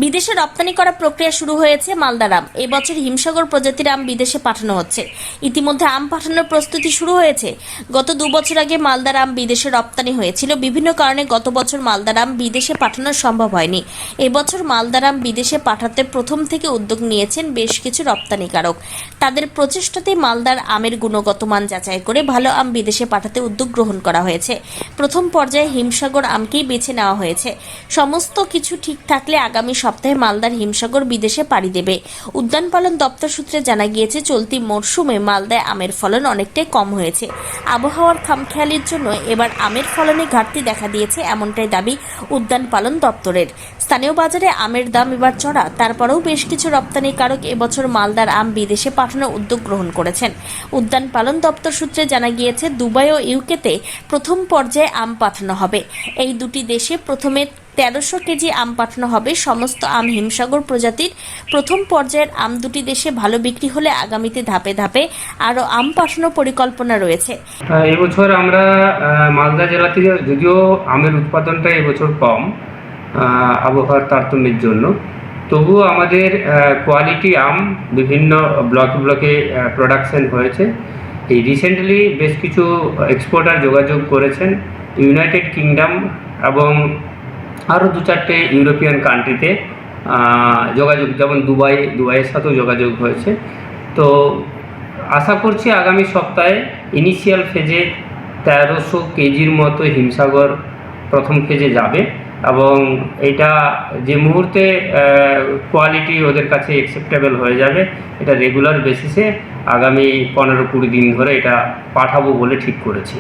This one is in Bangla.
বিদেশে রপ্তানি করা প্রক্রিয়া শুরু হয়েছে মালদার আম। এবছর হিমসাগর প্রজাতির আম বিদেশে পাঠানো হচ্ছে। ইতিমধ্যে আম পাঠানোর প্রস্তুতি শুরু হয়েছে। গত 2 বছর আগে মালদার আম বিদেশে রপ্তানি হয়েছিল। বিভিন্ন কারণে গত বছর মালদার আম বিদেশে পাঠানো সম্ভব হয়নি। এবছর মালদার আম বিদেশে পাঠাতে প্রথম থেকে উদ্যোগ নিয়েছেন বেশ কিছু রপ্তানিকারক। তাদের প্রচেষ্টাতেই মালদার আমের গুণগত মান যাচাই করে ভালো আম বিদেশে পাঠাতে উদ্যোগ গ্রহণ করা হয়েছে। প্রথম পর্যায়ে হিমসাগর আমকেই বেছে নেওয়া হয়েছে। সমস্ত কিছু ঠিক থাকলে আগামী সপ্তাহে মালদার হিমসাগর বিদেশে পাড়ি দেবে। উদ্যান পালন দপ্তর সূত্রে জানা গিয়েছে, চলতি মরশুমে মালদায় আমের ফলন অনেকটাই কম হয়েছে। আবহাওয়ার খামখেয়ালির জন্য এবার আমের ফলনে ঘাটতি দেখা দিয়েছে, এমনটাই দাবি উদ্যান পালন দপ্তরের। স্থানীয় বাজারে আমের দাম এবার চড়া, তারপরেও বেশ কিছু রপ্তানিকারক এবছর মালদার আম বিদেশে পাঠানোর উদ্যোগ গ্রহণ করেছেন। উদ্যান পালন দপ্তর সূত্রে জানা গিয়েছে, দুবাই ও ইউকেতে প্রথম পর্যায়ে আম পাঠানো হবে। এই দুটি দেশে প্রথমে 1300 কেজি আম পাঠানো হবে। সমস্ত আম হিমসাগর প্রজাতির। প্রথম পর্যায়ের আম দুটি দেশে ভালো বিক্রি হলে আগামীতে ধাপে ধাপে আরও আম পাঠানোর পরিকল্পনা রয়েছে। এবছর আমরা মালদা জেলাতে, যদিও আমের উৎপাদনটা এবছর কম আবহাওয়ার তারতম্যের জন্য, তবুও আমাদের কোয়ালিটি আম বিভিন্ন ব্লকে প্রোডাকশন হয়েছে। এই রিসেন্টলি বেশ কিছু এক্সপোর্টার যোগাযোগ করেছেন ইউনাইটেড কিংডম এবং আরও 2-4টে ইউরোপিয়ান কান্ট্রিতে যোগাযোগ, যেমন দুবাইয়ের সাথেও যোগাযোগ হয়েছে। তো আশা করছি আগামী সপ্তাহে ইনিশিয়াল ফেজে 1300 কেজির মতো হিমসাগর প্রথম ফেজে যাবে এবং এটা যে মুহূর্তে কোয়ালিটি ওদের কাছে অ্যাকসেপ্টেবল হয়ে যাবে, এটা রেগুলার বেসিসে আগামী 15-20 দিন ধরে এটা পাঠাবো বলে ঠিক করেছি।